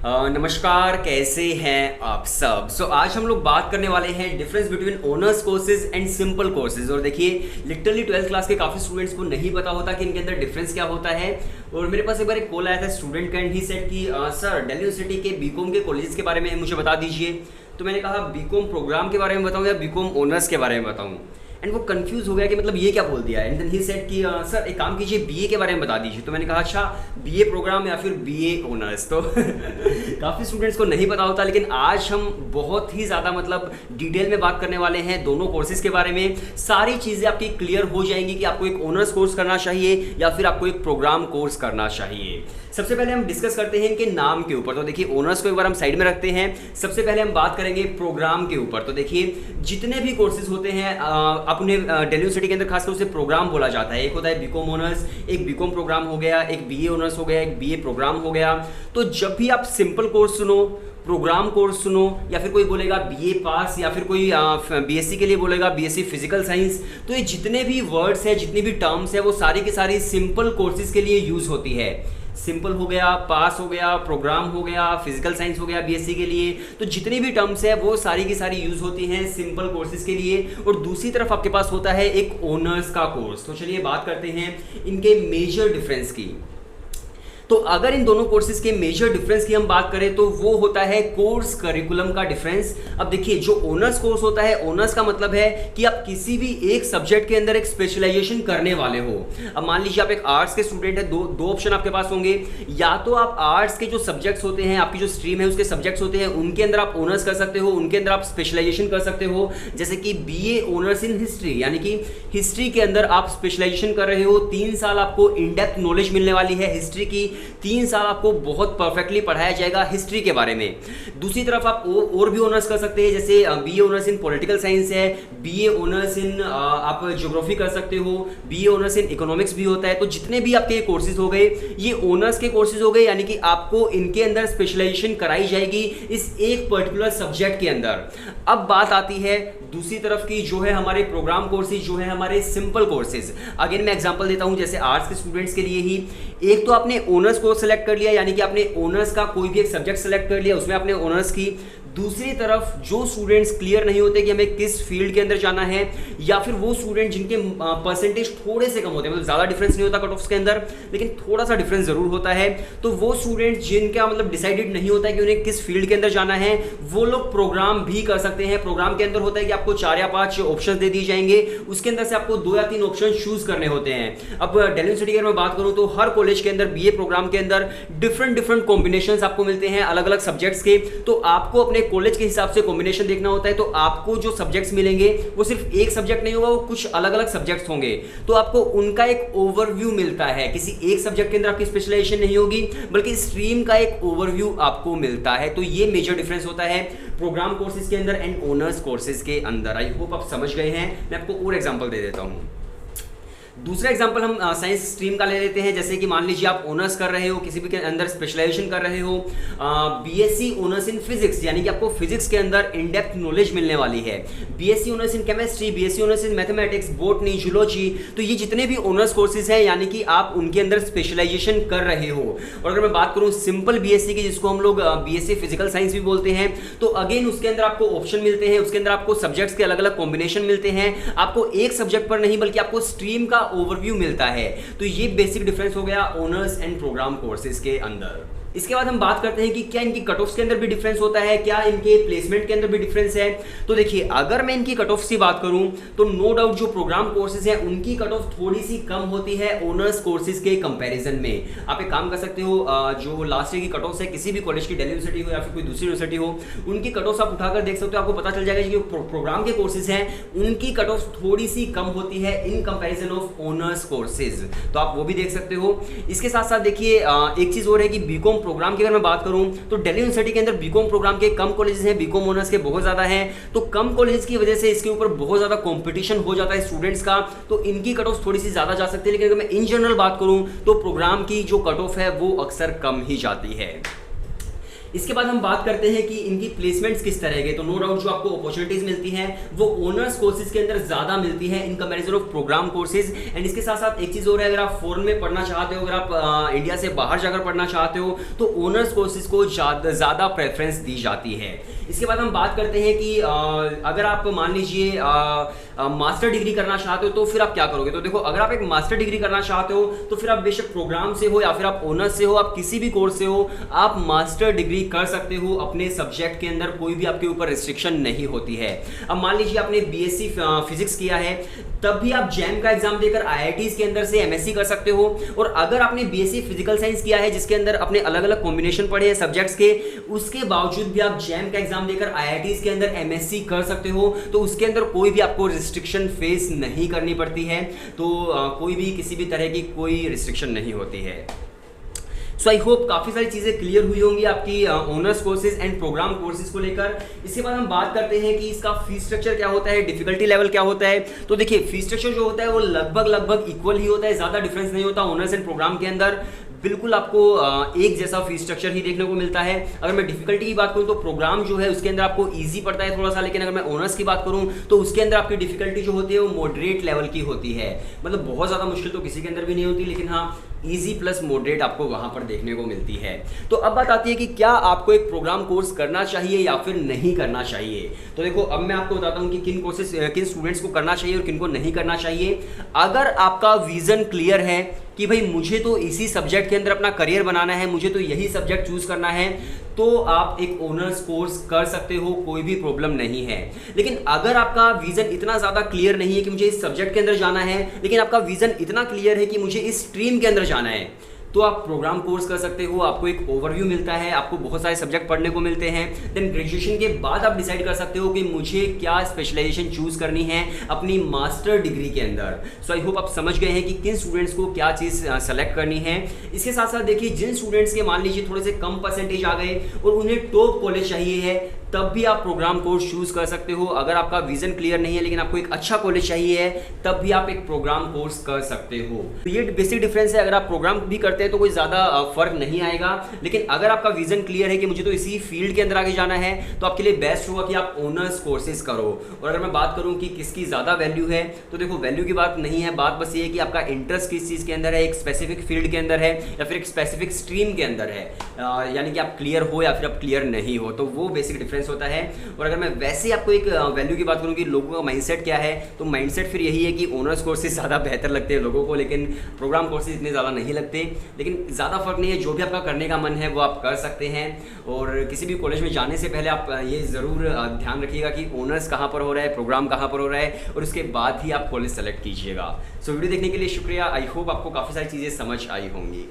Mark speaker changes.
Speaker 1: नमस्कार, कैसे हैं आप सब। आज हम लोग बात करने वाले हैं difference between honours courses and simple courses. और देखिए, लिटरली 12th क्लास के काफ़ी स्टूडेंट्स को नहीं पता होता कि इनके अंदर डिफरेंस क्या होता है। और मेरे पास एक बार एक कॉल आया था स्टूडेंट का, एंड ही सेड कि सर, दिल्ली यूनिवर्सिटी के बीकॉम के कॉलेज के बारे में मुझे बता दीजिए। तो मैंने कहा बीकॉम प्रोग्राम के बारे में बताऊँ या बीकॉम ऑनर्स के बारे में बताऊँ। एंड वो कंफ्यूज हो गया कि मतलब ये क्या बोल दिया। एंड देन ही सेड कि सर एक काम कीजिए, बीए के बारे में बता दीजिए। तो मैंने कहा अच्छा, बीए प्रोग्राम या फिर बीए ऑनर्स। तो काफ़ी स्टूडेंट्स को नहीं पता होता, लेकिन आज हम बहुत ही ज़्यादा मतलब डिटेल में बात करने वाले हैं दोनों कोर्सेज के बारे में। सारी चीज़ें आपकी क्लियर हो जाएंगी कि आपको एक ऑनर्स कोर्स करना चाहिए या फिर आपको एक प्रोग्राम कोर्स करना चाहिए। सबसे पहले हम डिस्कस करते हैं इनके नाम के ऊपर। तो देखिए, ऑनर्स को एक बार हम साइड में रखते हैं। सबसे पहले हम बात करेंगे प्रोग्राम के ऊपर। तो देखिए, जितने भी कोर्सेज होते हैं अपने दिल्ली यूनिवर्सिटी के अंदर खासकर उसे प्रोग्राम बोला जाता है। एक होता है बीकॉम ऑनर्स, एक बीकॉम प्रोग्राम हो गया, एक बीए ऑनर्स हो गया, एक बीए प्रोग्राम हो गया। तो जब भी आप सिंपल कोर्स सुनो, प्रोग्राम कोर्स सुनो, या फिर कोई बोलेगा बीए पास, या फिर कोई बीएससी के लिए बोलेगा बीएससी फिजिकल साइंस, तो ये जितने भी वर्ड्स हैं, जितनी भी टर्म्स है, वो सारी की सारी सिंपल कोर्सेज के लिए यूज होती है। सिंपल हो गया, पास हो गया, प्रोग्राम हो गया, फिजिकल साइंस हो गया बीएससी के लिए। तो जितनी भी टर्म्स है वो सारी की सारी यूज होती हैं सिंपल कोर्सेज के लिए। और दूसरी तरफ आपके पास होता है एक ऑनर्स का कोर्स। तो चलिए बात करते हैं इनके मेजर डिफरेंस की। तो अगर इन दोनों कोर्सेज के मेजर डिफरेंस की हम बात करें तो वो होता है कोर्स करिकुलम का डिफरेंस। अब देखिए, जो ऑनर्स कोर्स होता है, ऑनर्स का मतलब है कि आप किसी भी एक सब्जेक्ट के अंदर एक स्पेशलाइजेशन करने वाले हो। अब मान लीजिए आप एक आर्ट्स के स्टूडेंट है, दो ऑप्शन आपके पास होंगे। या तो आप आर्ट्स के जो सब्जेक्ट्स होते हैं, आपकी जो स्ट्रीम है उसके सब्जेक्ट्स होते हैं, उनके अंदर आप ऑनर्स कर सकते हो, उनके अंदर आप स्पेशलाइजेशन कर सकते हो। जैसे कि बीए ऑनर्स इन हिस्ट्री, यानी कि हिस्ट्री के अंदर आप स्पेशलाइजेशन कर रहे हो। 3 साल आपको इन डेप्थ नॉलेज मिलने वाली है हिस्ट्री की। 3 साल आपको बहुत परफेक्टली पढ़ाया जाएगा हिस्ट्री के बारे में। दूसरी तरफ आप और भी ऑनर्स कर सकते हैं, जैसे BA honours in political science है, बीए ऑनर्स इन आप ज्योग्राफी कर सकते हो, बीए ऑनर्स इन इकोनॉमिक्स भी होता है। तो जितने भी आपके कोर्सेज हो गए, ये ऑनर्स के कोर्सेज हो गए, यानी कि आपको इनके अंदर स्पेशलाइजेशन कराई जाएगी इस एक पर्टिकुलर सब्जेक्ट के अंदर। अब बात आती है दूसरी तरफ की, जो है हमारे प्रोग्राम कोर्सेज, जो है हमारे सिंपल कोर्सेज। अगेन मैं एग्जांपल देता हूं, जैसे आर्ट्स के स्टूडेंट्स के लिए ही, एक तो आपने ऑनर्स कोर्स सेलेक्ट कर लिया, यानी कि आपने ऑनर्स का कोई भी एक सब्जेक्ट सेलेक्ट कर लिया, उसमें आपने ऑनर्स की। दूसरी तरफ जो स्टूडेंट्स क्लियर नहीं होते कि हमें किस फील्ड के अंदर जाना है, या फिर वो स्टूडेंट जिनके परसेंटेज थोड़े से कम होते हैं, मतलब ज़्यादा डिफरेंस नहीं होता कट ऑफ्स के अंदर, लेकिन थोड़ा सा डिफरेंस जरूर होता है, तो वो स्टूडेंट जिनका मतलब डिसाइडेड नहीं होता है कि उन्हें किस फील्ड के अंदर जाना है, वो लोग प्रोग्राम भी कर सकते हैं। प्रोग्राम के अंदर होता है कि आपको 4 या 5 ऑप्शन दे दिए जाएंगे, उसके अंदर से आपको 2 या 3 ऑप्शन चूज करने होते हैं। अब दिल्ली यूनिवर्सिटी की अगर मैं बात करूँ तो हर कॉलेज के अंदर बीए प्रोग्राम के अंदर डिफरेंट कॉम्बिनेशन आपको मिलते हैं अलग अलग सब्जेक्ट्स के। तो आपको अपने कॉलेज के हिसाब से कॉम्बिनेशन देखना होता है। तो आपको जो सब्जेक्ट्स मिलेंगे वो सिर्फ एक सब्जेक्ट नहीं होगा, वो कुछ अलग अलग सब्जेक्ट्स होंगे। तो आपको उनका एक ओवरव्यू मिलता है। किसी एक सब्जेक्ट के अंदर आपकी स्पेशलाइजेशन नहीं होगी, बल्कि स्ट्रीम का एक ओवरव्यू आपको मिलता है। तो ये मेजर डिफरेंस होता है प्रोग्राम कोर्सेज के अंदर एंड ऑनर्स कोर्सेज के अंदर। आई होप आप समझ गए हैं। मैं आपको और एग्जांपल दे देता हूं। दूसरा एग्जांपल हम साइंस स्ट्रीम का ले लेते हैं। जैसे कि मान लीजिए आप ऑनर्स कर रहे हो, किसी भी के अंदर स्पेशलाइजेशन कर रहे हो, बीएससी ऑनर्स इन फिजिक्स, यानी कि आपको फिजिक्स के अंदर इन डेप्थ नॉलेज मिलने वाली है। BSc honours in chemistry, BSc honours in mathematics, botany, zoology. तो ये जितने भी ऑनर्स कोर्सेज हैं, यानी कि आप उनके अंदर स्पेशलाइजेशन कर रहे हो। और अगर मैं बात करूँ सिंपल बीएससी की, जिसको हम लोग बीएससी फिजिकल साइंस भी बोलते हैं, तो अगेन उसके अंदर आपको ऑप्शन मिलते हैं, उसके अंदर आपको सब्जेक्ट्स के अलग अलग कॉम्बिनेशन मिलते हैं। आपको एक सब्जेक्ट पर नहीं, बल्कि आपको स्ट्रीम का ओवरव्यू मिलता है। तो ये बेसिक डिफरेंस हो गया ऑनर्स एंड प्रोग्राम कोर्सेज के अंदर। इसके बाद हम बात करते हैं कि क्या इनकी कट ऑफ्स के अंदर भी डिफरेंस होता है, क्या इनके प्लेसमेंट के अंदर भी डिफरेंस है। तो देखिए, अगर मैं इनकी कट ऑफ्स की बात करूं तो नो डाउट जो प्रोग्राम कोर्सेज हैं उनकी कट ऑफ थोड़ी सी कम होती है ऑनर्स कोर्सेज के कंपैरिजन में। आप एक काम कर सकते हो, जो लास्ट ईयर की कट ऑफ्स है किसी भी कॉलेज की, दिल्ली यूनिवर्सिटी हो या फिर कोई दूसरी यूनिवर्सिटी हो, उनकी कट ऑफ्स आप उठाकर देख सकते हो। आपको पता चल जाएगा कि जो प्रोग्राम के कोर्सेज हैं उनकी कट ऑफ थोड़ी सी कम होती है in comparison of honours courses. तो आप वो भी देख सकते हो। इसके साथ साथ देखिए, एक चीज और है कि बीकॉम प्रोग्राम की अगर मैं बात करूं तो दिल्ली यूनिवर्सिटी के अंदर बीकॉम प्रोग्राम के कम कॉलेजेस हैं, बीकॉम ऑनर्स के बहुत ज्यादा हैं। तो कम कॉलेजेस की वजह से इसके ऊपर बहुत ज्यादा कंपटीशन हो जाता है स्टूडेंट्स का, तो इनकी कट ऑफ थोड़ी सी ज्यादा जा सकती है। लेकिन अगर मैं इन जनरल बात करूं तो प्रोग्राम की जो कट ऑफ है वो अक्सर कम ही जाती है। इसके बाद हम बात करते हैं कि इनकी प्लेसमेंट्स किस तरह के। तो नो डाउट जो आपको अपॉर्चुनिटीज मिलती हैं वो ओनर्स कोर्सेज के अंदर ज्यादा मिलती है in comparison of program courses. And इसके साथ साथ एक चीज और है, अगर आप फॉरेन में पढ़ना चाहते हो, अगर आप इंडिया से बाहर जाकर पढ़ना चाहते हो तो ओनर्स कोर्सेज को ज्यादा प्रेफरेंस दी जाती है। इसके बाद हम बात करते हैं कि अगर आप मान लीजिए मास्टर डिग्री करना चाहते हो तो फिर आप क्या करोगे। तो देखो, अगर आप एक मास्टर डिग्री करना चाहते हो तो फिर आप बेशक प्रोग्राम से हो या फिर आप ऑनर्स से हो, आप किसी भी कोर्स से हो, आप मास्टर डिग्री कर सकते हो अपने सब्जेक्ट के अंदर, कोई भी आपके ऊपर रिस्ट्रिक्शन नहीं होती है। अब मान लीजिए आपने बीएससी फिजिक्स किया है, तब भी आप जैम का एग्जाम देकर आईआईटीज के अंदर से एमएससी कर सकते हो। और अगर आपने बीएससी फिजिकल साइंस किया है जिसके अंदर अपने अलग अलग कॉम्बिनेशन पढ़े हैं सब्जेक्ट्स के, उसके बावजूद भी आप जैम का एग्जाम देकर आईआईटीज के अंदर एमएससी कर सकते हो। तो उसके अंदर कोई भी आपको रिस्ट्रिक्शन फेस नहीं करनी पड़ती है। तो कोई भी किसी भी तरह की कोई रिस्ट्रिक्शन नहीं होती है। सो आई होप काफ़ी सारी चीज़ें क्लियर हुई होंगी आपकी honours courses and program courses को लेकर। इसके बाद हम बात करते हैं कि इसका फीस स्ट्रक्चर क्या होता है, डिफिकल्टी लेवल क्या होता है। तो देखिए, फीस स्ट्रक्चर जो होता है वो लगभग इक्वल ही होता है, ज़्यादा डिफरेंस नहीं होता। ऑनर्स एंड प्रोग्राम के अंदर बिल्कुल आपको एक जैसा फीस स्ट्रक्चर ही देखने को मिलता है। अगर मैं डिफिकल्टी की बात करूं तो प्रोग्राम जो है उसके अंदर आपको इजी पड़ता है थोड़ा सा, लेकिन अगर मैं ऑनर्स की बात करूं तो उसके अंदर आपकी डिफिकल्टी जो होती है वो मॉडरेट लेवल की होती है। मतलब बहुत ज़्यादा मुश्किल तो किसी के अंदर भी नहीं होती, लेकिन हाँ इजी प्लस मॉडरेट आपको वहां पर देखने को मिलती है। तो अब बात आती है कि क्या आपको एक प्रोग्राम कोर्स करना चाहिए या फिर नहीं करना चाहिए। तो देखो, अब मैं आपको बताता हूं कि किन स्टूडेंट्स को करना चाहिए और किन को नहीं करना चाहिए। अगर आपका विजन क्लियर है कि भाई मुझे तो इसी सब्जेक्ट के अंदर अपना करियर बनाना है, मुझे तो यही सब्जेक्ट चूज करना है, तो आप एक ऑनर्स कोर्स कर सकते हो, कोई भी प्रॉब्लम नहीं है। लेकिन अगर आपका विजन इतना ज़्यादा क्लियर नहीं है कि मुझे इस सब्जेक्ट के अंदर जाना है, लेकिन आपका विजन इतना क्लियर है कि मुझे इस स्ट्रीम के अंदर जाना है, तो आप प्रोग्राम कोर्स कर सकते हो। आपको एक ओवरव्यू मिलता है, आपको बहुत सारे सब्जेक्ट पढ़ने को मिलते हैं। देन ग्रेजुएशन के बाद आप डिसाइड कर सकते हो कि मुझे क्या स्पेशलाइजेशन चूज करनी है अपनी मास्टर डिग्री के अंदर। सो आई होप आप समझ गए हैं कि किन स्टूडेंट्स को क्या चीज़ सेलेक्ट करनी है। इसके साथ साथ देखिए, जिन स्टूडेंट्स के मान लीजिए थोड़े से कम परसेंटेज आ गए और उन्हें टॉप कॉलेज चाहिए है, तब भी आप प्रोग्राम कोर्स चूज कर सकते हो। अगर आपका विजन क्लियर नहीं है लेकिन आपको एक अच्छा कॉलेज चाहिए है, तब भी आप एक प्रोग्राम कोर्स कर सकते हो। तो ये बेसिक डिफरेंस है। अगर आप प्रोग्राम भी करते हैं तो कोई ज़्यादा फर्क नहीं आएगा, लेकिन अगर आपका विजन क्लियर है कि मुझे तो इसी फील्ड के अंदर आगे जाना है, तो आपके लिए बेस्ट होगा कि आप ऑनर्स कोर्सेज करो। और अगर मैं बात करूं कि किसकी ज़्यादा वैल्यू है, तो देखो वैल्यू की बात नहीं है, बात बस ये है कि आपका इंटरेस्ट किस चीज़ के अंदर है, एक स्पेसिफिक फील्ड के अंदर है या फिर एक स्पेसिफिक स्ट्रीम के अंदर है, यानी कि आप क्लियर हो या फिर आप क्लियर नहीं हो। तो वो बेसिक डिफरेंस होता है। और अगर मैं वैसे आपको एक वैल्यू की बात करूं कि लोगों का माइंडसेट क्या है, तो माइंडसेट फिर यही है कि ऑनर्स कोर्सेज ज़्यादा बेहतर लगते हैं लोगों को, लेकिन प्रोग्राम कोर्सेज इतने ज़्यादा नहीं लगते। लेकिन ज़्यादा फर्क नहीं है, जो भी आपका करने का मन है वो आप कर सकते हैं। और किसी भी कॉलेज में जाने से पहले आप ये ज़रूर ध्यान रखिएगा कि ऑनर्स कहाँ पर हो रहा है, प्रोग्राम कहाँ पर हो रहा है, और उसके बाद ही आप कॉलेज सेलेक्ट कीजिएगा। सो वीडियो देखने के लिए शुक्रिया। आई होप आपको काफ़ी सारी चीज़ें समझ आई होंगी।